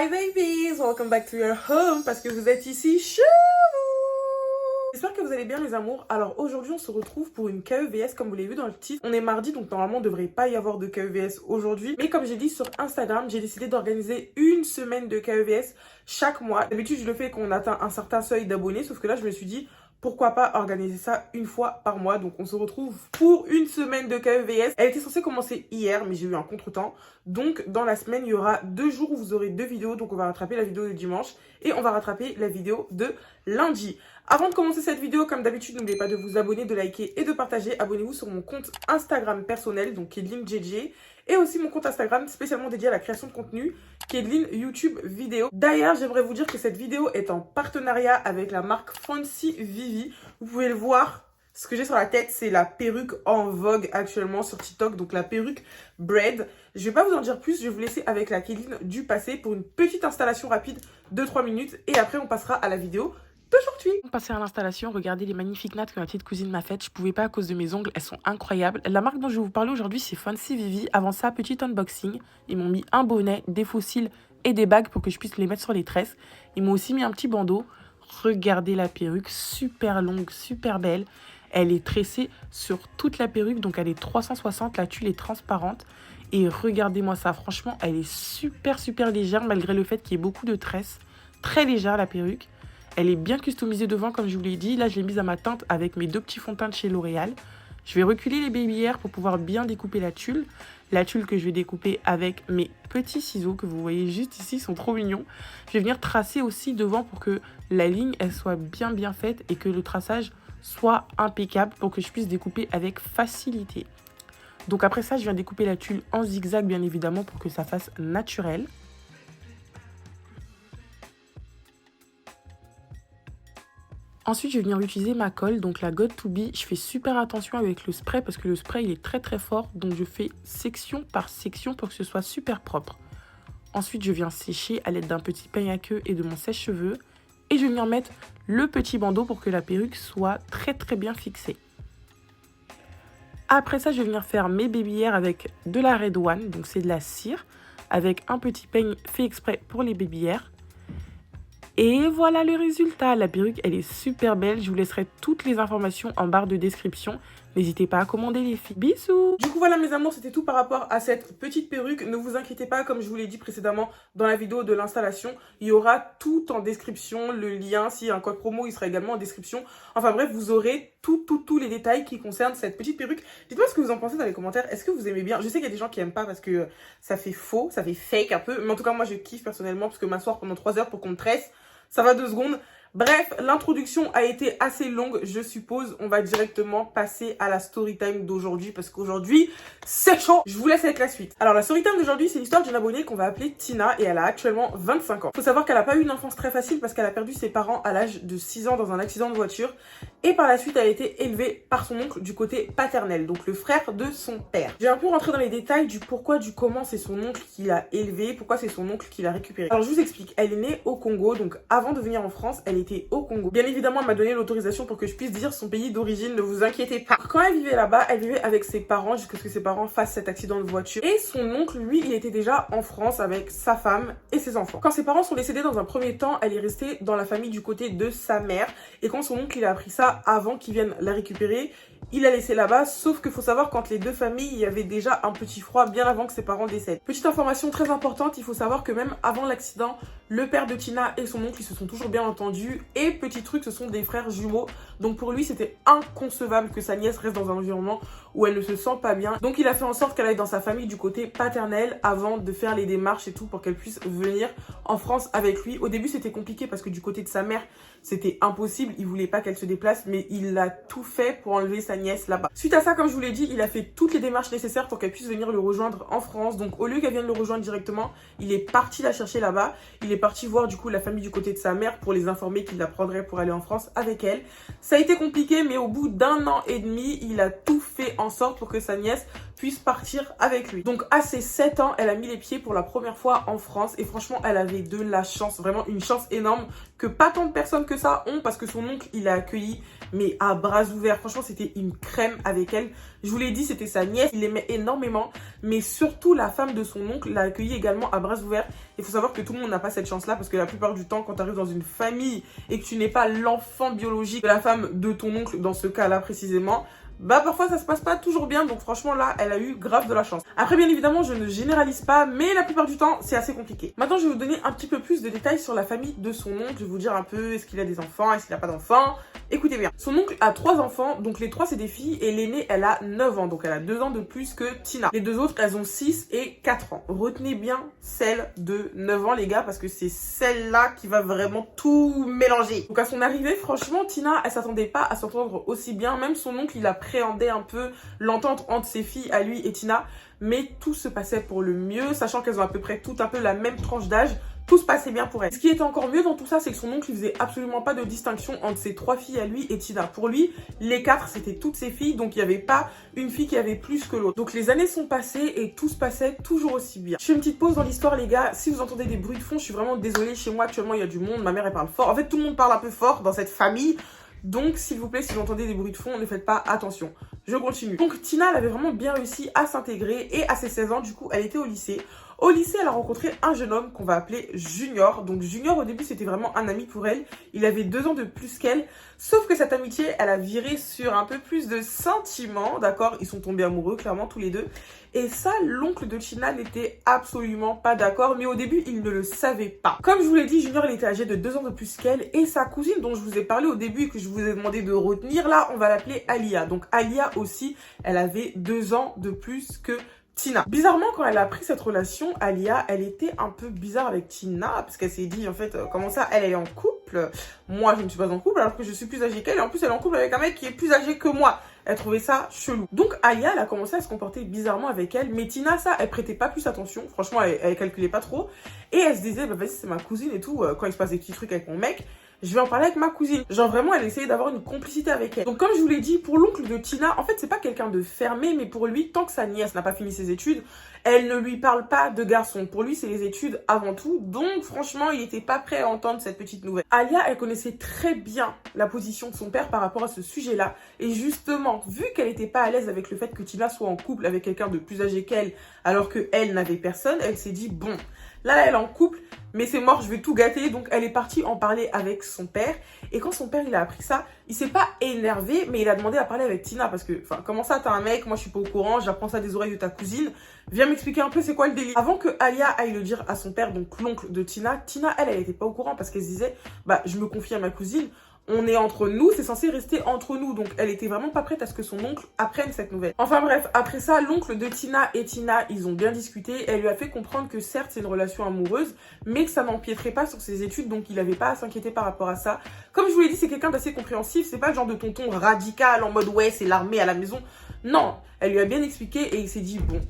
Hi babies, welcome back to your home parce que vous êtes ici chez vous. J'espère que vous allez bien les amours. Alors aujourd'hui on se retrouve pour une KEVS comme vous l'avez vu dans le titre. On est mardi donc normalement il ne devrait pas y avoir de KEVS aujourd'hui. Mais comme j'ai dit sur Instagram, j'ai décidé d'organiser une semaine de KEVS chaque mois. D'habitude je le fais quand on atteint un certain seuil d'abonnés, sauf que là je me suis dit pourquoi pas organiser ça une fois par mois. Donc on se retrouve pour une semaine de KEVS. Elle était censée commencer hier, mais j'ai eu un contretemps. Donc dans la semaine, il y aura 2 jours où vous aurez 2 vidéos. Donc on va rattraper la vidéo de dimanche et on va rattraper la vidéo de lundi. Avant de commencer cette vidéo, comme d'habitude, n'oubliez pas de vous abonner, de liker et de partager. Abonnez-vous sur mon compte Instagram personnel, donc KidlinJJ. Et aussi mon compte Instagram spécialement dédié à la création de contenu, Kedlin YouTube Vidéo. D'ailleurs, j'aimerais vous dire que cette vidéo est en partenariat avec la marque Fancy Vivi. Vous pouvez le voir, ce que j'ai sur la tête, c'est la perruque en vogue actuellement sur TikTok, donc la perruque Braid. Je vais pas vous en dire plus, je vais vous laisser avec la Kedlin du passé pour une petite installation rapide de 3 minutes. Et après, on passera à la vidéo d'aujourd'hui. Passer à l'installation, regardez les magnifiques nattes que ma petite cousine m'a faites. Je pouvais pas à cause de mes ongles, elles sont incroyables. La marque dont je vais vous parler aujourd'hui, c'est Fancy Vivi. Avant ça, petit unboxing. Ils m'ont mis un bonnet, des fossiles et des bagues pour que je puisse les mettre sur les tresses. Ils m'ont aussi mis un petit bandeau. Regardez la perruque, super longue, super belle. Elle est tressée sur toute la perruque, donc elle est 360, la tuile est transparente. Et regardez-moi ça, franchement, elle est super légère malgré le fait qu'il y ait beaucoup de tresses. Très légère la perruque. Elle est bien customisée devant, comme je vous l'ai dit. Là, je l'ai mise à ma teinte avec mes 2 petits fonds de teint de chez L'Oréal. Je vais reculer les baby hairs pour pouvoir bien découper la tuile. La tuile que je vais découper avec mes petits ciseaux que vous voyez juste ici, ils sont trop mignons. Je vais venir tracer aussi devant pour que la ligne, elle soit bien faite et que le traçage soit impeccable pour que je puisse découper avec facilité. Donc après ça, je viens découper la tuile en zigzag, bien évidemment, pour que ça fasse naturel. Ensuite, je vais venir utiliser ma colle, donc la Got2b. Je fais super attention avec le spray parce que le spray, il est très fort. Donc, je fais section par section pour que ce soit super propre. Ensuite, je viens sécher à l'aide d'un petit peigne à queue et de mon sèche-cheveux. Et je vais venir mettre le petit bandeau pour que la perruque soit très bien fixée. Après ça, je vais venir faire mes baby hairs avec de la Red One, donc c'est de la cire, avec un petit peigne fait exprès pour les baby hairs. Et voilà le résultat, la perruque elle est super belle, je vous laisserai toutes les informations en barre de description. N'hésitez pas à commander les filles. Bisous! Du coup voilà mes amours, c'était tout par rapport à cette petite perruque. Ne vous inquiétez pas, comme je vous l'ai dit précédemment dans la vidéo de l'installation, il y aura tout en description, le lien, s'il y a un code promo, il sera également en description. Enfin bref, vous aurez tous les détails qui concernent cette petite perruque. Dites-moi ce que vous en pensez dans les commentaires, est-ce que vous aimez bien? Je sais qu'il y a des gens qui aiment pas parce que ça fait faux, ça fait fake un peu, mais en tout cas moi je kiffe personnellement parce que m'asseoir pendant 3 heures pour qu'on me tresse, ça va 2 secondes. Bref, l'introduction a été assez longue, je suppose. On va directement passer à la story time d'aujourd'hui parce qu'aujourd'hui, c'est chaud. Je vous laisse avec la suite. Alors, la story time d'aujourd'hui, c'est l'histoire d'une abonnée qu'on va appeler Tina et elle a actuellement 25 ans. Faut savoir qu'elle n'a pas eu une enfance très facile parce qu'elle a perdu ses parents à l'âge de 6 ans dans un accident de voiture. Et par la suite, elle a été élevée par son oncle du côté paternel, donc le frère de son père. J'ai un peu rentré dans les détails du pourquoi, du comment c'est son oncle qui l'a élevée, pourquoi c'est son oncle qui l'a récupérée. Alors, je vous explique. Elle est née au Congo, donc avant de venir en France, elle était au Congo. Bien évidemment, elle m'a donné l'autorisation pour que je puisse dire son pays d'origine, ne vous inquiétez pas. Quand elle vivait là-bas, elle vivait avec ses parents jusqu'à ce que ses parents fassent cet accident de voiture. Et son oncle, lui, il était déjà en France avec sa femme et ses enfants. Quand ses parents sont décédés dans un premier temps, elle est restée dans la famille du côté de sa mère. Et quand son oncle, il a appris ça avant qu'il vienne la récupérer, il l'a laissé là-bas, sauf qu'il faut savoir qu'entre les 2 familles, il y avait déjà un petit froid bien avant que ses parents décèdent. Petite information très importante, il faut savoir que même avant l'accident, le père de Tina et son oncle, ils se sont toujours bien entendus. Et petit truc, ce sont des frères jumeaux. Donc pour lui, c'était inconcevable que sa nièce reste dans un environnement où elle ne se sent pas bien. Donc il a fait en sorte qu'elle aille dans sa famille du côté paternel avant de faire les démarches et tout pour qu'elle puisse venir en France avec lui. Au début, c'était compliqué parce que du côté de sa mère, c'était impossible. Il voulait pas qu'elle se déplace, mais il a tout fait pour enlever sa nièce là-bas. Suite à ça, comme je vous l'ai dit, il a fait toutes les démarches nécessaires pour qu'elle puisse venir le rejoindre en France. Donc au lieu qu'elle vienne le rejoindre directement, il est parti la chercher là-bas. Il est parti voir du coup la famille du côté de sa mère pour les informer qu'il la prendrait pour aller en France avec elle. Ça a été compliqué, mais au bout d'1 an et demi, il a tout fait en sorte pour que sa nièce puisse partir avec lui. Donc à ses 7 ans, elle a mis les pieds pour la première fois en France et franchement, elle avait de la chance, vraiment une chance énorme que pas tant de personnes que ça ont parce que son oncle, il l'a accueilli mais à bras ouverts. Franchement, c'était une crème avec elle. Je vous l'ai dit, c'était sa nièce, il l'aimait énormément, mais surtout la femme de son oncle l'a accueilli également à bras ouverts. Il faut savoir que tout le monde n'a pas cette chance-là parce que la plupart du temps, quand tu arrives dans une famille et que tu n'es pas l'enfant biologique de la femme de ton oncle, dans ce cas-là précisément, bah parfois ça se passe pas toujours bien, donc franchement là elle a eu grave de la chance. Après bien évidemment je ne généralise pas, mais la plupart du temps c'est assez compliqué. Maintenant je vais vous donner un petit peu plus de détails sur la famille de son oncle. Je vais vous dire un peu est-ce qu'il a des enfants, est-ce qu'il a pas d'enfants. Écoutez bien, son oncle a 3 enfants, donc les 3 c'est des filles et l'aînée elle a 9 ans, donc elle a 2 ans de plus que Tina. Les 2 autres elles ont 6 et 4 ans. Retenez bien celle de 9 ans les gars parce que c'est celle-là qui va vraiment tout mélanger. Donc à son arrivée franchement Tina elle s'attendait pas à s'entendre aussi bien, même son oncle il appréhendait un peu l'entente entre ses filles à lui et Tina, mais tout se passait pour le mieux, sachant qu'elles ont à peu près toutes un peu la même tranche d'âge. Tout se passait bien pour elle. Ce qui était encore mieux dans tout ça, c'est que son oncle, il faisait absolument pas de distinction entre ses 3 filles à lui et Tina. Pour lui, les 4, c'était toutes ses filles, donc il n'y avait pas une fille qui avait plus que l'autre. Donc les années sont passées et tout se passait toujours aussi bien. Je fais une petite pause dans l'histoire, les gars. Si vous entendez des bruits de fond, je suis vraiment désolée. Chez moi, actuellement, il y a du monde. Ma mère, elle parle fort. En fait, tout le monde parle un peu fort dans cette famille. Donc, s'il vous plaît, si vous entendez des bruits de fond, ne faites pas attention. Je continue. Donc, Tina, elle avait vraiment bien réussi à s'intégrer et à ses 16 ans, du coup, elle était au lycée. Au lycée, elle a rencontré un jeune homme qu'on va appeler Junior. Donc Junior, au début, c'était vraiment un ami pour elle. Il avait 2 ans de plus qu'elle. Sauf que cette amitié, elle a viré sur un peu plus de sentiments, d'accord? Ils sont tombés amoureux, clairement, tous les deux. Et ça, l'oncle de Tina n'était absolument pas d'accord. Mais au début, il ne le savait pas. Comme je vous l'ai dit, Junior, il était âgé de 2 ans de plus qu'elle. Et sa cousine, dont je vous ai parlé au début et que je vous ai demandé de retenir, là, on va l'appeler Alia. Donc Alia aussi, elle avait 2 ans de plus que Tina. Bizarrement, quand elle a pris cette relation, Alia, elle était un peu bizarre avec Tina parce qu'elle s'est dit, en fait, comment ça, elle est en couple? Moi, je ne suis pas en couple alors que je suis plus âgée qu'elle et en plus, elle est en couple avec un mec qui est plus âgé que moi. Elle trouvait ça chelou. Donc, Alia, elle a commencé à se comporter bizarrement avec elle, mais Tina, ça, elle prêtait pas plus attention. Franchement, elle calculait pas trop. Et elle se disait, bah vas-y, c'est ma cousine et tout, quand il se passe des petits trucs avec mon mec, je vais en parler avec ma cousine. Genre vraiment, elle essayait d'avoir une complicité avec elle. Donc comme je vous l'ai dit, pour l'oncle de Tina, en fait, c'est pas quelqu'un de fermé, mais pour lui, tant que sa nièce n'a pas fini ses études, elle ne lui parle pas de garçon. Pour lui, c'est les études avant tout. Donc franchement, il était pas prêt à entendre cette petite nouvelle. Alia, elle connaissait très bien la position de son père par rapport à ce sujet-là. Et justement, vu qu'elle était pas à l'aise avec le fait que Tina soit en couple avec quelqu'un de plus âgé qu'elle, alors qu'elle n'avait personne, elle s'est dit, bon, là, elle est en couple, mais c'est mort, je vais tout gâter. Donc, elle est partie en parler avec son père. Et quand son père, il a appris ça, il s'est pas énervé, mais il a demandé à parler avec Tina. Parce que, enfin, comment ça, t'as un mec, moi, je suis pas au courant, j'apprends ça des oreilles de ta cousine. Viens m'expliquer un peu c'est quoi le délire. Avant que Alia aille le dire à son père, donc l'oncle de Tina, Tina, elle était pas au courant parce qu'elle se disait, bah, je me confie à ma cousine. On est entre nous, c'est censé rester entre nous. Donc, elle était vraiment pas prête à ce que son oncle apprenne cette nouvelle. Enfin bref, après ça, l'oncle de Tina et Tina, ils ont bien discuté. Elle lui a fait comprendre que certes, c'est une relation amoureuse, mais que ça n'empiéterait pas sur ses études. Donc, il avait pas à s'inquiéter par rapport à ça. Comme je vous l'ai dit, c'est quelqu'un d'assez compréhensif. C'est pas le genre de tonton radical en mode ouais, c'est l'armée à la maison. Non, elle lui a bien expliqué et il s'est dit bon...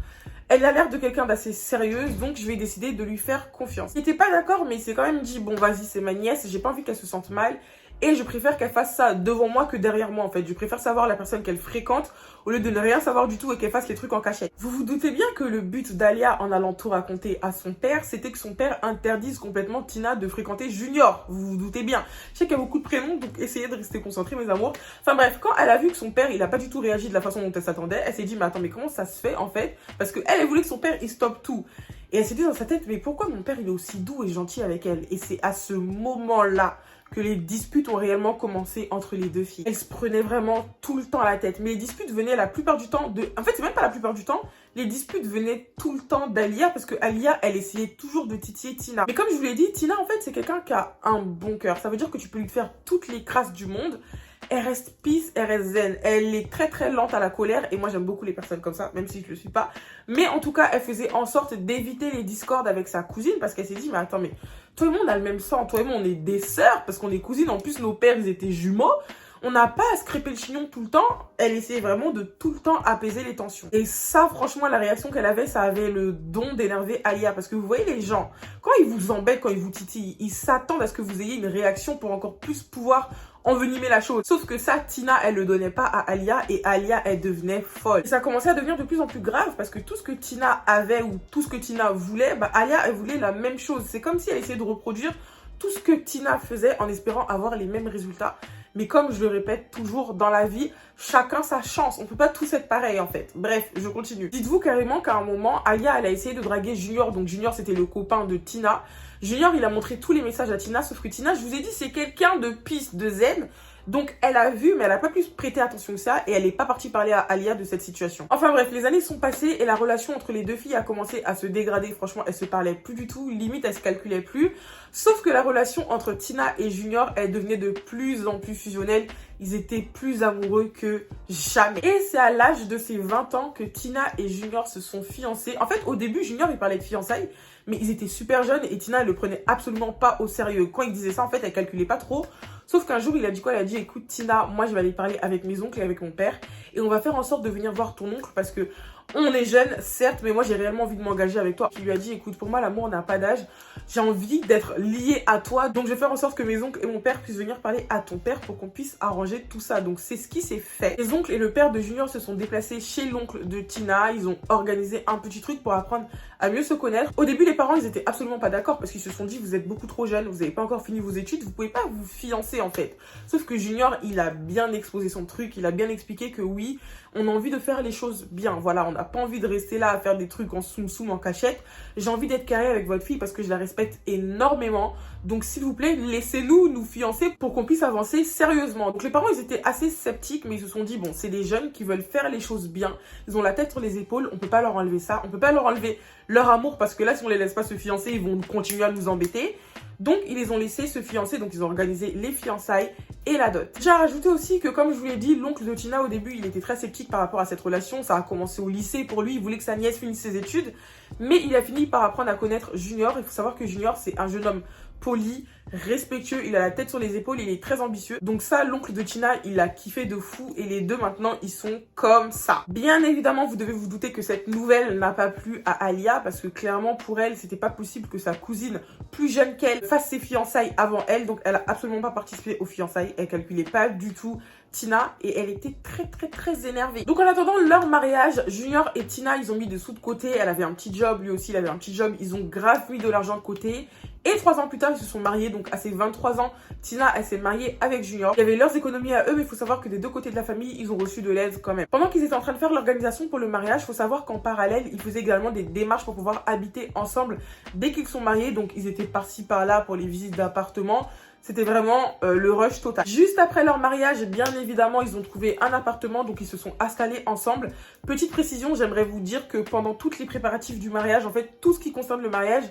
Elle a l'air de quelqu'un d'assez sérieuse, donc je vais décider de lui faire confiance. Il n'était pas d'accord, mais il s'est quand même dit, bon vas-y, c'est ma nièce, j'ai pas envie qu'elle se sente mal. Et je préfère qu'elle fasse ça devant moi que derrière moi en fait. Je préfère savoir la personne qu'elle fréquente au lieu de ne rien savoir du tout et qu'elle fasse les trucs en cachette. Vous vous doutez bien que le but d'Alia en allant tout raconter à son père, c'était que son père interdise complètement Tina de fréquenter Junior. Vous vous doutez bien. Je sais qu'il y a beaucoup de prénoms, donc essayez de rester concentrés mes amours. Enfin bref, quand elle a vu que son père, il a pas du tout réagi de la façon dont elle s'attendait, elle s'est dit mais attends mais comment ça se fait en fait? Parce que elle voulait que son père il stoppe tout. Et elle s'est dit dans sa tête mais pourquoi mon père il est aussi doux et gentil avec elle? Et c'est à ce moment-là que les disputes ont réellement commencé entre les deux filles. Elles se prenaient vraiment tout le temps à la tête. Mais les disputes venaient la plupart du temps de... En fait, c'est même pas la plupart du temps. Les disputes venaient tout le temps d'Alia parce que Alia, elle essayait toujours de titiller Tina. Mais comme je vous l'ai dit, Tina, en fait, c'est quelqu'un qui a un bon cœur. Ça veut dire que tu peux lui faire toutes les crasses du monde. Elle reste peace, elle reste zen. Elle est très très lente à la colère. Et moi, j'aime beaucoup les personnes comme ça, même si je le suis pas. Mais en tout cas, elle faisait en sorte d'éviter les discordes avec sa cousine parce qu'elle s'est dit, mais attends, mais... Tout le monde a le même sang, toi et moi on est des sœurs parce qu'on est cousines, en plus nos pères ils étaient jumeaux. On n'a pas à se crêper le chignon tout le temps. Elle essayait vraiment de tout le temps apaiser les tensions. Et ça, franchement, la réaction qu'elle avait, ça avait le don d'énerver Alia. Parce que vous voyez les gens, quand ils vous embêtent, quand ils vous titillent, ils s'attendent à ce que vous ayez une réaction pour encore plus pouvoir envenimer la chose. Sauf que ça, Tina, elle le donnait pas à Alia et Alia, elle devenait folle. Et ça commençait à devenir de plus en plus grave parce que tout ce que Tina avait ou tout ce que Tina voulait, Alia, elle voulait la même chose. C'est comme si elle essayait de reproduire tout ce que Tina faisait en espérant avoir les mêmes résultats. Mais comme je le répète toujours dans la vie, chacun sa chance. On peut pas tous être pareil en fait. Bref, je continue. Dites-vous carrément qu'à un moment, Alia, elle a essayé de draguer Junior. Donc Junior, c'était le copain de Tina. Junior, il a montré tous les messages à Tina, sauf que Tina, je vous ai dit, c'est quelqu'un de pisse, de zen. Donc elle a vu, mais elle n'a pas pu prêter attention que ça et elle n'est pas partie parler à Alia de cette situation. Enfin bref, les années sont passées et la relation entre les deux filles a commencé à se dégrader. Franchement, elles se parlaient plus du tout, limite elles se calculaient plus. Sauf que la relation entre Tina et Junior, elle devenait de plus en plus fusionnelle. Ils étaient plus amoureux que jamais. Et c'est à l'âge de ses 20 ans que Tina et Junior se sont fiancés. En fait, au début, Junior, il parlait de fiançailles, mais ils étaient super jeunes et Tina, elle le prenait absolument pas au sérieux. Quand il disait ça, en fait, elle calculait pas trop. Sauf qu'un jour, il a dit quoi? Il a dit, écoute Tina, moi je vais aller parler avec mes oncles et avec mon père et on va faire en sorte de venir voir ton oncle parce que on est jeunes, certes, mais moi j'ai réellement envie de m'engager avec toi. Il lui a dit, écoute, pour moi l'amour n'a pas d'âge, j'ai envie d'être liée à toi, donc je vais faire en sorte que mes oncles et mon père puissent venir parler à ton père pour qu'on puisse arranger tout ça. Donc c'est ce qui s'est fait. Les oncles et le père de Junior se sont déplacés chez l'oncle de Tina, ils ont organisé un petit truc pour apprendre à mieux se connaître. Au début, les parents, ils étaient absolument pas d'accord parce qu'ils se sont dit, vous êtes beaucoup trop jeunes, vous n'avez pas encore fini vos études, vous pouvez pas vous fiancer en fait. Sauf que Junior, il a bien exposé son truc, il a bien expliqué que oui, on a envie de faire les choses bien. Voilà, on n'a pas envie de rester là à faire des trucs en soum-soum, en cachette. J'ai envie d'être carré avec votre fille parce que je la respecte énormément. Donc s'il vous plaît, laissez-nous nous fiancer pour qu'on puisse avancer sérieusement. Donc les parents, ils étaient assez sceptiques, mais ils se sont dit, bon, c'est des jeunes qui veulent faire les choses bien. Ils ont la tête sur les épaules, on peut pas leur enlever ça. On peut pas leur enlever leur amour parce que là, si on les laisse pas se fiancer, ils vont continuer à nous embêter. Donc, ils les ont laissés se fiancer. Donc, ils ont organisé les fiançailles et la dot. J'ai rajouté aussi que, comme je vous l'ai dit, l'oncle de Tina, au début, il était très sceptique par rapport à cette relation. Ça a commencé au lycée pour lui. Il voulait que sa nièce finisse ses études. Mais il a fini par apprendre à connaître Junior. Il faut savoir que Junior, c'est un jeune homme poli, respectueux, il a la tête sur les épaules, il est très ambitieux. Donc ça, l'oncle de Tina, il a kiffé de fou et les deux maintenant, ils sont comme ça. Bien évidemment, vous devez vous douter que cette nouvelle n'a pas plu à Alia parce que clairement pour elle, c'était pas possible que sa cousine plus jeune qu'elle fasse ses fiançailles avant elle. Donc elle a absolument pas participé aux fiançailles, elle calculait pas du tout Tina et elle était très énervée. Donc en attendant leur mariage, Junior et Tina, ils ont mis des sous de côté. Elle avait un petit job, lui aussi il avait un petit job. Ils ont grave mis de l'argent de côté. Et 3 ans plus tard, ils se sont mariés. Donc à ses 23 ans, Tina, elle s'est mariée avec Junior. Il y avait leurs économies à eux, mais il faut savoir que des deux côtés de la famille, ils ont reçu de l'aide quand même. Pendant qu'ils étaient en train de faire l'organisation pour le mariage, il faut savoir qu'en parallèle, ils faisaient également des démarches pour pouvoir habiter ensemble dès qu'ils sont mariés. Donc ils étaient par-ci par-là pour les visites d'appartements. C'était vraiment le rush total. Juste après leur mariage, bien évidemment, ils ont trouvé un appartement, donc ils se sont installés ensemble. Petite précision, j'aimerais vous dire que pendant tous les préparatifs du mariage, en fait, tout ce qui concerne le mariage,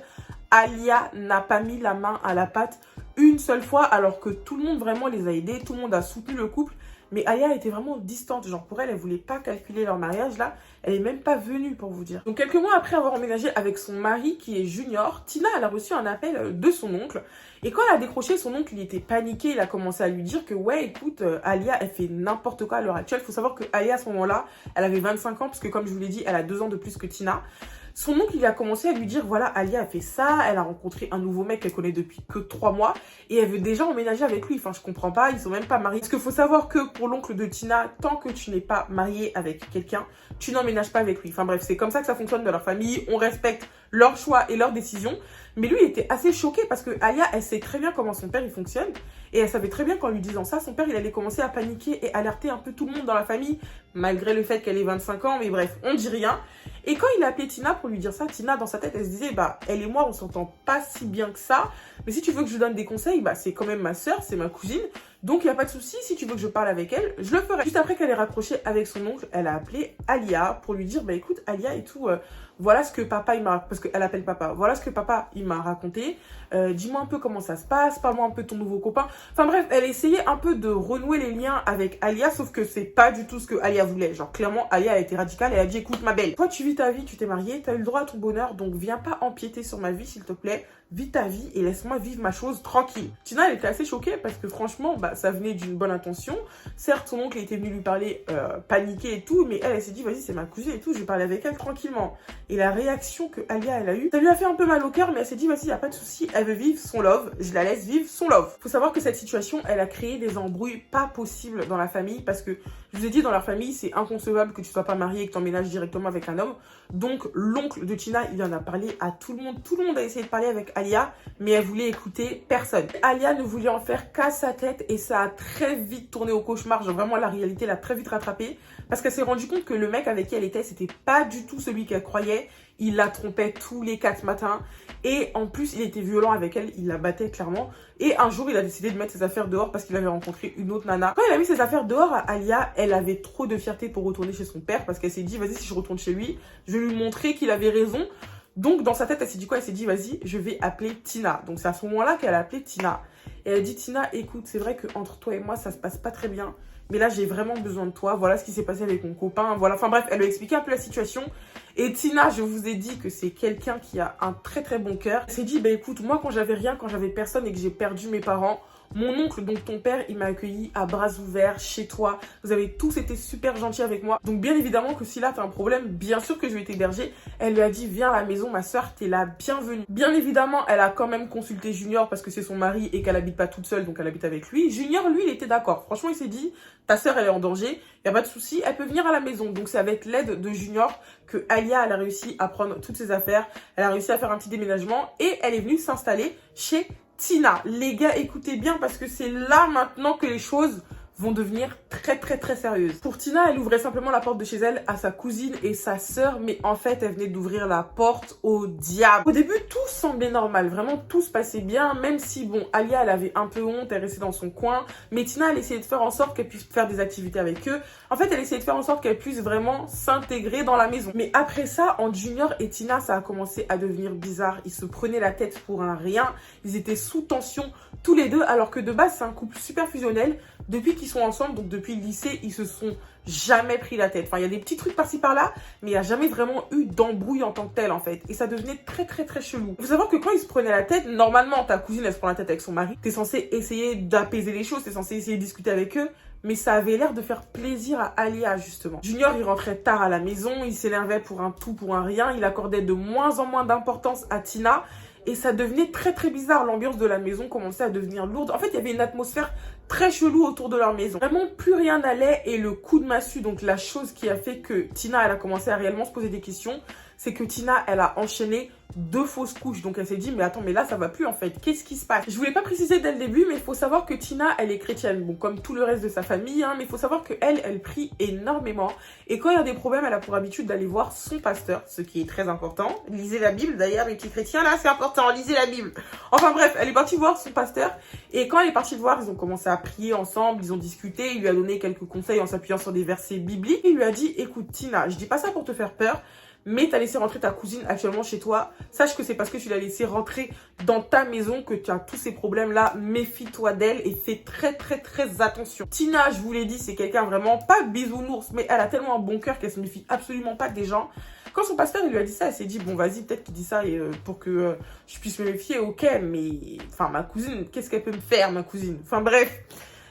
Alia n'a pas mis la main à la pâte une seule fois, alors que tout le monde vraiment les a aidés, tout le monde a soutenu le couple. Mais Alia était vraiment distante, genre pour elle, elle voulait pas calculer leur mariage là, elle est même pas venue pour vous dire. Donc quelques mois après avoir emménagé avec son mari qui est Junior, Tina elle a reçu un appel de son oncle. Et quand elle a décroché, son oncle il était paniqué, il a commencé à lui dire que ouais écoute, Alia elle fait n'importe quoi à l'heure actuelle. Il faut savoir que Alia à ce moment-là, elle avait 25 ans, parce que comme je vous l'ai dit, elle a 2 ans de plus que Tina. Son oncle, il a commencé à lui dire, voilà, Alia a fait ça, elle a rencontré un nouveau mec qu'elle connaît depuis que 3 mois et elle veut déjà emménager avec lui. Enfin, je comprends pas, ils sont même pas mariés. Parce qu'il faut savoir que pour l'oncle de Tina, tant que tu n'es pas marié avec quelqu'un, tu n'emménages pas avec lui. Enfin bref, c'est comme ça que ça fonctionne dans leur famille. On respecte leurs choix et leurs décisions. Mais lui, il était assez choqué parce que Alia, elle sait très bien comment son père il fonctionne. Et elle savait très bien qu'en lui disant ça, son père, il allait commencer à paniquer et alerter un peu tout le monde dans la famille, malgré le fait qu'elle ait 25 ans. Mais bref, on dit rien. Et quand il a appelé Tina pour lui dire ça, Tina, dans sa tête, elle se disait, bah, elle et moi, on s'entend pas si bien que ça. Mais si tu veux que je donne des conseils, bah, c'est quand même ma sœur, c'est ma cousine. Donc, il n'y a pas de souci. Si tu veux que je parle avec elle, je le ferai. Juste après qu'elle ait raccroché avec son oncle, elle a appelé Alia pour lui dire, bah, écoute, Alia et tout, voilà ce que papa il m'a, parce qu'elle appelle papa, voilà ce que papa il m'a raconté, dis-moi un peu comment ça se passe, parle-moi un peu de ton nouveau copain. Enfin bref, elle essayait un peu de renouer les liens avec Alia, sauf que c'est pas du tout ce que Alia voulait. Genre clairement, Alia a été radicale, elle a dit écoute ma belle, toi tu vis ta vie, tu t'es mariée, t'as eu le droit à ton bonheur, donc viens pas empiéter sur ma vie s'il te plaît, vis ta vie et laisse-moi vivre ma chose tranquille. Tina elle était assez choquée parce que franchement, bah ça venait d'une bonne intention. Certes son oncle était venu lui parler paniqué et tout, mais elle s'est dit vas-y c'est ma cousine et tout, je vais parler avec elle tranquillement. Et la réaction que Alia elle a eue, ça lui a fait un peu mal au cœur, mais elle s'est dit vas-y y a pas de souci, elle veut vivre son love, je la laisse vivre son love. Faut savoir que cette situation elle a créé des embrouilles pas possibles dans la famille parce que je vous ai dit dans leur famille c'est inconcevable que tu sois pas marié et que tu emménages directement avec un homme. Donc l'oncle de Tina il en a parlé à tout le monde a essayé de parler avec Alia, mais elle voulait écouter personne. Alia ne voulait en faire qu'à sa tête et ça a très vite tourné au cauchemar, genre vraiment la réalité l'a très vite rattrapée parce qu'elle s'est rendue compte que le mec avec qui elle était c'était pas du tout celui qu'elle croyait. Il la trompait tous les 4 matins et en plus il était violent avec elle, il la battait clairement. Et un jour il a décidé de mettre ses affaires dehors parce qu'il avait rencontré une autre nana. Quand il a mis ses affaires dehors, Alia elle avait trop de fierté pour retourner chez son père parce qu'elle s'est dit vas-y si je retourne chez lui, je vais lui montrer qu'il avait raison. Donc dans sa tête elle s'est dit quoi? Elle s'est dit vas-y je vais appeler Tina. Donc c'est à ce moment-là qu'elle a appelé Tina. Et elle dit Tina écoute c'est vrai qu'entre toi et moi ça se passe pas très bien. Mais là, j'ai vraiment besoin de toi. Voilà ce qui s'est passé avec mon copain. Voilà. Enfin bref, elle lui a expliqué un peu la situation. Et Tina, je vous ai dit que c'est quelqu'un qui a un très très bon cœur. Elle s'est dit, bah écoute, moi quand j'avais rien, quand j'avais personne et que j'ai perdu mes parents, mon oncle, donc ton père, il m'a accueilli à bras ouverts chez toi. Vous avez tous été super gentils avec moi. Donc bien évidemment que si là t'as un problème, bien sûr que je vais t'héberger. Elle lui a dit viens à la maison ma soeur, t'es la bienvenue. Bien évidemment, elle a quand même consulté Junior parce que c'est son mari et qu'elle habite pas toute seule, donc elle habite avec lui. Junior, lui, il était d'accord. Franchement, il s'est dit ta soeur elle est en danger, y a pas de souci, elle peut venir à la maison. Donc c'est avec l'aide de Junior que Alia elle a réussi à prendre toutes ses affaires. Elle a réussi à faire un petit déménagement et elle est venue s'installer chez Tina. Les gars, écoutez bien parce que c'est là maintenant que les choses vont devenir très très très sérieuses. Pour Tina, elle ouvrait simplement la porte de chez elle à sa cousine et sa sœur, mais en fait, elle venait d'ouvrir la porte au diable. Au début, tout semblait normal, vraiment tout se passait bien, même si bon, Alia, elle avait un peu honte, elle restait dans son coin, mais Tina, elle essayait de faire en sorte qu'elle puisse faire des activités avec eux. En fait, elle essayait de faire en sorte qu'elle puisse vraiment s'intégrer dans la maison. Mais après ça, entre Junior et Tina, ça a commencé à devenir bizarre. Ils se prenaient la tête pour un rien, ils étaient sous tension tous les deux, alors que de base, c'est un couple super fusionnel. Depuis qu'ils sont ensemble, donc depuis le lycée, ils se sont jamais pris la tête. Enfin, il y a des petits trucs par-ci par-là, mais il n'y a jamais vraiment eu d'embrouille en tant que telle, en fait. Et ça devenait très, très, très chelou. Il faut savoir que quand ils se prenaient la tête, normalement, ta cousine, elle se prend la tête avec son mari. T'es censé essayer d'apaiser les choses, t'es censé essayer de discuter avec eux. Mais ça avait l'air de faire plaisir à Alia, justement. Junior, il rentrait tard à la maison, il s'énervait pour un tout, pour un rien. Il accordait de moins en moins d'importance à Tina. Et ça devenait très très bizarre, l'ambiance de la maison commençait à devenir lourde. En fait, il y avait une atmosphère très chelou autour de leur maison. Vraiment, plus rien n'allait et le coup de massue, donc la chose qui a fait que Tina, elle a commencé à réellement se poser des questions, c'est que Tina, elle a enchaîné 2 fausses couches. Donc elle s'est dit, mais attends, mais là, ça va plus en fait. Qu'est-ce qui se passe? Je voulais pas préciser dès le début, mais il faut savoir que Tina, elle est chrétienne. Bon, comme tout le reste de sa famille, hein, mais il faut savoir qu'elle, elle prie énormément. Et quand il y a des problèmes, elle a pour habitude d'aller voir son pasteur, ce qui est très important. Lisez la Bible d'ailleurs, les petits chrétiens, là, c'est important, lisez la Bible. Enfin bref, elle est partie voir son pasteur. Et quand elle est partie le voir, ils ont commencé à prier ensemble, ils ont discuté, il lui a donné quelques conseils en s'appuyant sur des versets bibliques. Il lui a dit, écoute Tina, je dis pas ça pour te faire peur, mais t'as laissé rentrer ta cousine actuellement chez toi. Sache que c'est parce que tu l'as laissé rentrer dans ta maison que tu as tous ces problèmes-là. Méfie-toi d'elle et fais très très très attention. Tina, je vous l'ai dit, c'est quelqu'un vraiment pas bisounours, mais elle a tellement un bon cœur qu'elle se méfie absolument pas des gens. Quand son pasteur il lui a dit ça, elle s'est dit bon vas-y peut-être qu'il dit ça et, pour que je puisse me méfier, ok, mais enfin ma cousine, qu'est-ce qu'elle peut me faire ma cousine? Enfin bref,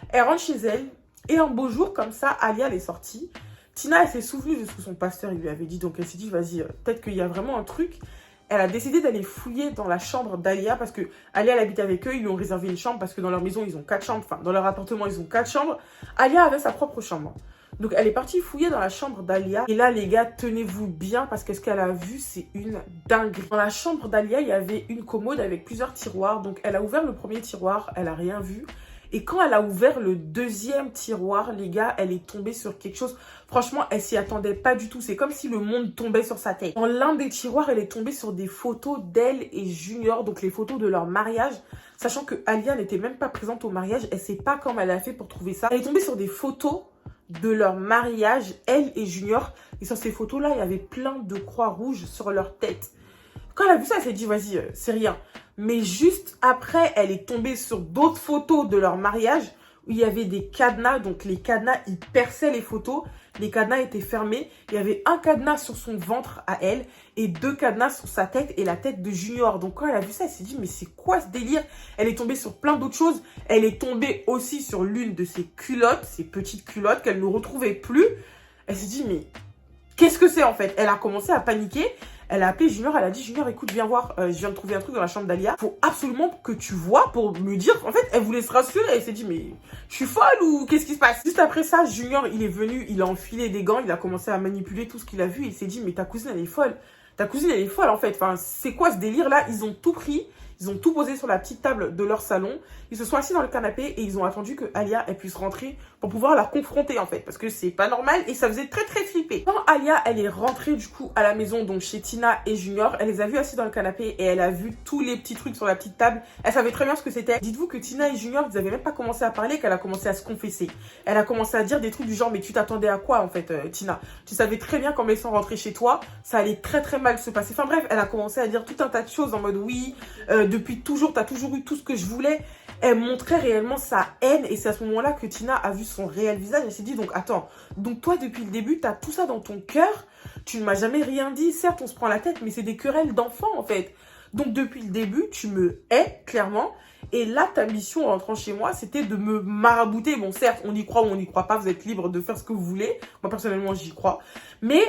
elle rentre chez elle et un beau jour comme ça, Alia elle est sortie. Tina, elle s'est souvenue de ce que son pasteur il lui avait dit, donc elle s'est dit, vas-y, peut-être qu'il y a vraiment un truc. Elle a décidé d'aller fouiller dans la chambre d'Alia, parce que Alia, elle habite avec eux, ils lui ont réservé une chambre, parce que dans leur maison, ils ont 4 chambres, enfin, dans leur appartement, ils ont 4 chambres. Alia avait sa propre chambre. Donc, elle est partie fouiller dans la chambre d'Alia. Et là, les gars, tenez-vous bien, parce que ce qu'elle a vu, c'est une dinguerie. Dans la chambre d'Alia, il y avait une commode avec plusieurs tiroirs. Donc, elle a ouvert le premier tiroir, elle a rien vu. Et quand elle a ouvert le deuxième tiroir, les gars, elle est tombée sur quelque chose. Franchement, elle s'y attendait pas du tout. C'est comme si le monde tombait sur sa tête. Dans l'un des tiroirs, elle est tombée sur des photos d'elle et Junior, donc les photos de leur mariage. Sachant que Alia n'était même pas présente au mariage. Elle sait pas comment elle a fait pour trouver ça. Elle est tombée sur des photos de leur mariage, elle et Junior. Et sur ces photos-là, il y avait plein de croix rouges sur leur tête. Quand elle a vu ça, elle s'est dit, vas-y, c'est rien. Mais juste après, elle est tombée sur d'autres photos de leur mariage où il y avait des cadenas. Donc les cadenas, ils perçaient les photos. Les cadenas étaient fermés. Il y avait un cadenas sur son ventre à elle et 2 cadenas sur sa tête et la tête de Junior. Donc quand elle a vu ça, elle s'est dit, mais c'est quoi ce délire? Elle est tombée sur plein d'autres choses. Elle est tombée aussi sur l'une de ses culottes, ses petites culottes qu'elle ne retrouvait plus. Elle s'est dit, mais qu'est-ce que c'est en fait? Elle a commencé à paniquer. Elle a appelé Junior, elle a dit, Junior, écoute, viens voir, je viens de trouver un truc dans la chambre d'Alia. Faut absolument que tu vois pour me dire. En fait, elle voulait se rassurer. Elle s'est dit, mais je suis folle ou qu'est-ce qui se passe? Juste après ça, Junior, il est venu, il a enfilé des gants, il a commencé à manipuler tout ce qu'il a vu. Il s'est dit, mais ta cousine, elle est folle. Ta cousine, elle est folle en fait. Enfin, c'est quoi ce délire-là? Ils ont tout pris. Ils ont tout posé sur la petite table de leur salon. Ils se sont assis dans le canapé et ils ont attendu que Alia elle puisse rentrer pour pouvoir la confronter en fait. Parce que c'est pas normal et ça faisait très très flipper. Quand Alia elle est rentrée du coup à la maison, donc chez Tina et Junior, elle les a vus assis dans le canapé et elle a vu tous les petits trucs sur la petite table. Elle savait très bien ce que c'était. Dites-vous que Tina et Junior, ils avaient même pas commencé à parler qu'elle a commencé à se confesser. Elle a commencé à dire des trucs du genre, mais tu t'attendais à quoi en fait Tina? Tu savais très bien qu'en laissant rentrer chez toi, ça allait très très mal se passer. Enfin bref, elle a commencé à dire tout un tas de choses en mode oui, depuis toujours, t'as toujours eu tout ce que je voulais. Elle montrait réellement sa haine et c'est à ce moment-là que Tina a vu son réel visage. Elle s'est dit, donc attends, donc toi depuis le début, t'as tout ça dans ton cœur, tu ne m'as jamais rien dit, certes on se prend la tête, mais c'est des querelles d'enfants en fait. Donc depuis le début, tu me hais clairement. Et là, ta mission en rentrant chez moi, c'était de me marabouter. Bon, certes, on y croit ou on n'y croit pas, vous êtes libre de faire ce que vous voulez. Moi, personnellement, j'y crois. Mais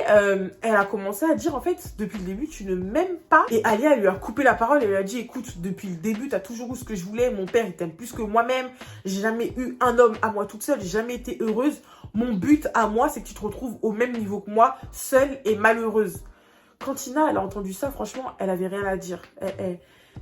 elle a commencé à dire, en fait, depuis le début, tu ne m'aimes pas. Et Alia, elle lui a coupé la parole. Elle lui a dit, écoute, depuis le début, tu as toujours eu ce que je voulais. Mon père, il t'aime plus que moi-même. J'ai jamais eu un homme à moi toute seule. J'ai jamais été heureuse. Mon but à moi, c'est que tu te retrouves au même niveau que moi, seule et malheureuse. Quand Tina, elle a entendu ça, franchement, elle avait rien à dire.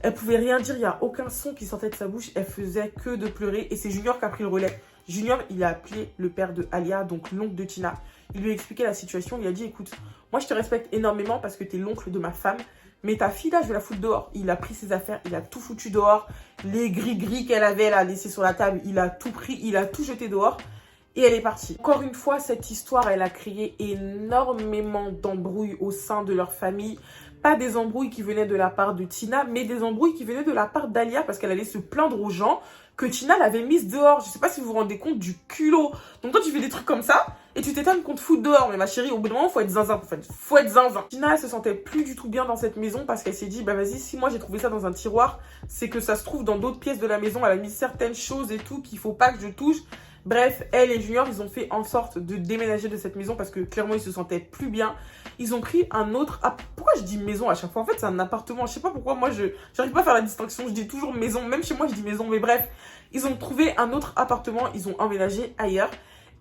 Elle pouvait rien dire, il n'y a aucun son qui sortait de sa bouche. Elle faisait que de pleurer et c'est Junior qui a pris le relais. Junior, il a appelé le père de Alia, donc l'oncle de Tina. Il lui a expliqué la situation, il a dit, écoute, moi je te respecte énormément parce que tu es l'oncle de ma femme, mais ta fille là, je vais la foutre dehors. Il a pris ses affaires, il a tout foutu dehors. Les gris-gris qu'elle avait là, laissés sur la table, il a tout pris, il a tout jeté dehors. Et elle est partie. Encore une fois, cette histoire, elle a créé énormément d'embrouilles au sein de leur famille. Pas des embrouilles qui venaient de la part de Tina, mais des embrouilles qui venaient de la part d'Alia parce qu'elle allait se plaindre aux gens que Tina l'avait mise dehors. Je sais pas si vous vous rendez compte du culot. Donc toi, tu fais des trucs comme ça et tu t'étonnes qu'on te foute dehors. Mais ma chérie, au bout d'un moment, faut être zinzin. Faut être zinzin. Tina, elle se sentait plus du tout bien dans cette maison parce qu'elle s'est dit, bah vas-y, si moi j'ai trouvé ça dans un tiroir, c'est que ça se trouve dans d'autres pièces de la maison. Elle a mis certaines choses et tout qu'il faut pas que je touche. Bref, elle et Junior, ils ont fait en sorte de déménager de cette maison parce que clairement, ils se sentaient plus bien. Ils ont pris un autre... Pourquoi je dis maison à chaque fois? En fait, c'est un appartement. Je sais pas pourquoi moi, j'arrive pas à faire la distinction. Je dis toujours maison. Même chez moi, je dis maison. Mais bref, ils ont trouvé un autre appartement. Ils ont emménagé ailleurs.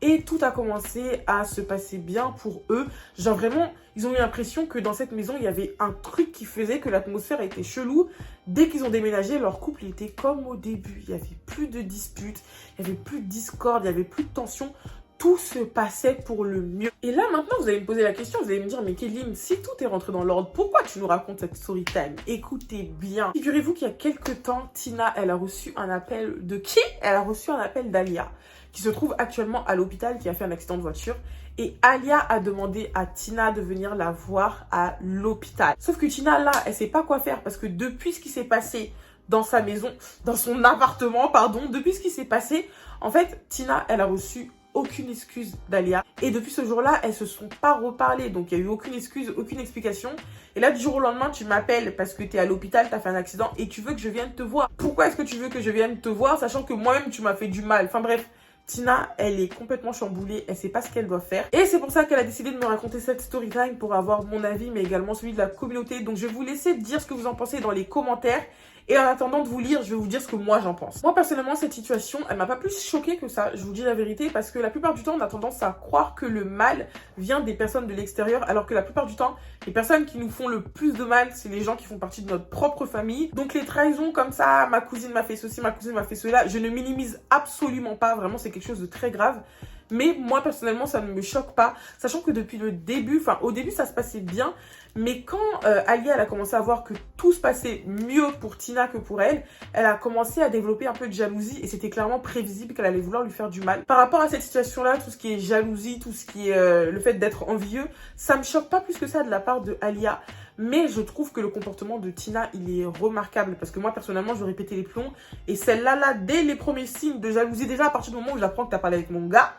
Et tout a commencé à se passer bien pour eux. Genre vraiment, ils ont eu l'impression que dans cette maison, il y avait un truc qui faisait que l'atmosphère était chelou. Dès qu'ils ont déménagé, leur couple était comme au début. Il n'y avait plus de disputes, il n'y avait plus de discorde, il n'y avait plus de tension. Tout se passait pour le mieux. Et là, maintenant, vous allez me poser la question, vous allez me dire, mais Kéline, si tout est rentré dans l'ordre, pourquoi tu nous racontes cette story time? Écoutez bien. Figurez-vous qu'il y a quelques temps, Tina, elle a reçu un appel de qui? Elle a reçu un appel d'Alia, qui se trouve actuellement à l'hôpital, qui a fait un accident de voiture. Et Alia a demandé à Tina de venir la voir à l'hôpital. Sauf que Tina, là, elle sait pas quoi faire parce que depuis ce qui s'est passé dans sa maison, dans son appartement, pardon, depuis ce qui s'est passé, en fait, Tina, elle a reçu aucune excuse d'Alia. Et depuis ce jour-là, elles se sont pas reparlées. Donc, il n'y a eu aucune excuse, aucune explication. Et là, du jour au lendemain, tu m'appelles parce que tu es à l'hôpital, tu as fait un accident et tu veux que je vienne te voir. Pourquoi est-ce que tu veux que je vienne te voir, sachant que moi-même, tu m'as fait du mal? Enfin bref, Tina, elle est complètement chamboulée, elle sait pas ce qu'elle doit faire. Et c'est pour ça qu'elle a décidé de me raconter cette story time pour avoir mon avis, mais également celui de la communauté. Donc, je vais vous laisser dire ce que vous en pensez dans les commentaires. Et en attendant de vous lire, je vais vous dire ce que moi j'en pense. Moi personnellement, cette situation, elle m'a pas plus choquée que ça, je vous dis la vérité, parce que la plupart du temps, on a tendance à croire que le mal vient des personnes de l'extérieur, alors que la plupart du temps, les personnes qui nous font le plus de mal, c'est les gens qui font partie de notre propre famille. Donc les trahisons comme ça, ma cousine m'a fait ceci, ma cousine m'a fait cela, je ne minimise absolument pas, vraiment c'est quelque chose de très grave. Mais moi, personnellement, ça ne me choque pas. Sachant que depuis le début, enfin, au début, ça se passait bien. Mais quand Alia, elle a commencé à voir que tout se passait mieux pour Tina que pour elle, elle a commencé à développer un peu de jalousie. Et c'était clairement prévisible qu'elle allait vouloir lui faire du mal. Par rapport à cette situation-là, tout ce qui est jalousie, tout ce qui est le fait d'être envieux, ça me choque pas plus que ça de la part de Alia. Mais je trouve que le comportement de Tina, il est remarquable. Parce que moi, personnellement, je vais répéter les plombs. Et celle-là, dès les premiers signes de jalousie, déjà à partir du moment où j'apprends que t'as parlé avec mon gars,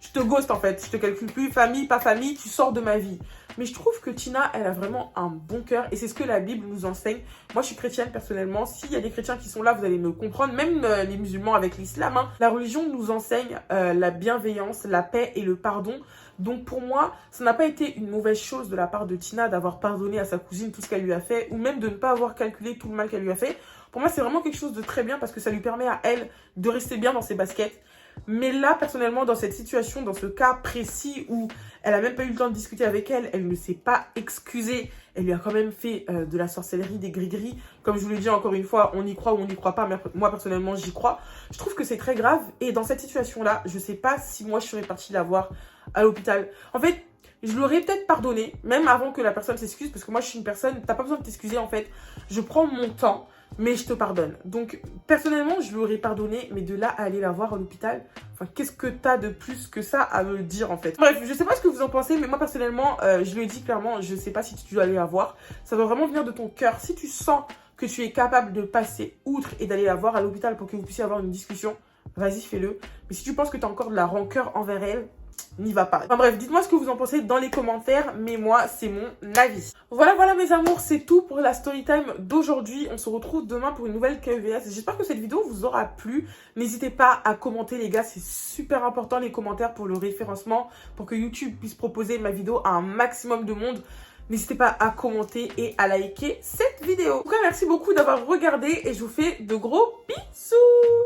je te ghost en fait. Je te calcule plus, famille, pas famille, tu sors de ma vie. Mais je trouve que Tina, elle a vraiment un bon cœur. Et c'est ce que la Bible nous enseigne. Moi, je suis chrétienne personnellement. S'il y a des chrétiens qui sont là, vous allez me comprendre. Même les musulmans avec l'islam. Hein. La religion nous enseigne la bienveillance, la paix et le pardon. Donc pour moi, ça n'a pas été une mauvaise chose de la part de Tina d'avoir pardonné à sa cousine tout ce qu'elle lui a fait. Ou même de ne pas avoir calculé tout le mal qu'elle lui a fait. Pour moi, c'est vraiment quelque chose de très bien parce que ça lui permet à elle de rester bien dans ses baskets. Mais là, personnellement, dans cette situation, dans ce cas précis où elle a même pas eu le temps de discuter avec elle, elle ne s'est pas excusée. Elle lui a quand même fait de la sorcellerie, des gris-gris. Comme je vous l'ai dit encore une fois, on y croit ou on n'y croit pas. Mais moi, personnellement, j'y crois. Je trouve que c'est très grave. Et dans cette situation-là, je sais pas si moi, je serais partie la voir à l'hôpital. En fait, je l'aurais peut-être pardonné, même avant que la personne s'excuse. Parce que moi, je suis une personne, t'as pas besoin de t'excuser, en fait. Je prends mon temps. Mais je te pardonne. Donc, personnellement, je lui aurais pardonné. Mais de là à aller la voir à l'hôpital, enfin, qu'est-ce que t'as de plus que ça à me dire, en fait? Bref, je sais pas ce que vous en pensez, mais moi, personnellement, je le dis clairement, je sais pas si tu dois aller la voir. Ça doit vraiment venir de ton cœur. Si tu sens que tu es capable de passer outre et d'aller la voir à l'hôpital pour que vous puissiez avoir une discussion, vas-y, fais-le. Mais si tu penses que tu as encore de la rancœur envers elle, n'y va pas. Enfin bref, dites-moi ce que vous en pensez dans les commentaires, mais moi, c'est mon avis. Voilà mes amours, c'est tout pour la story time d'aujourd'hui. On se retrouve demain pour une nouvelle KEVS. J'espère que cette vidéo vous aura plu. N'hésitez pas à commenter les gars, c'est super important les commentaires pour le référencement, pour que YouTube puisse proposer ma vidéo à un maximum de monde. N'hésitez pas à commenter et à liker cette vidéo. En tout cas, merci beaucoup d'avoir regardé et je vous fais de gros bisous.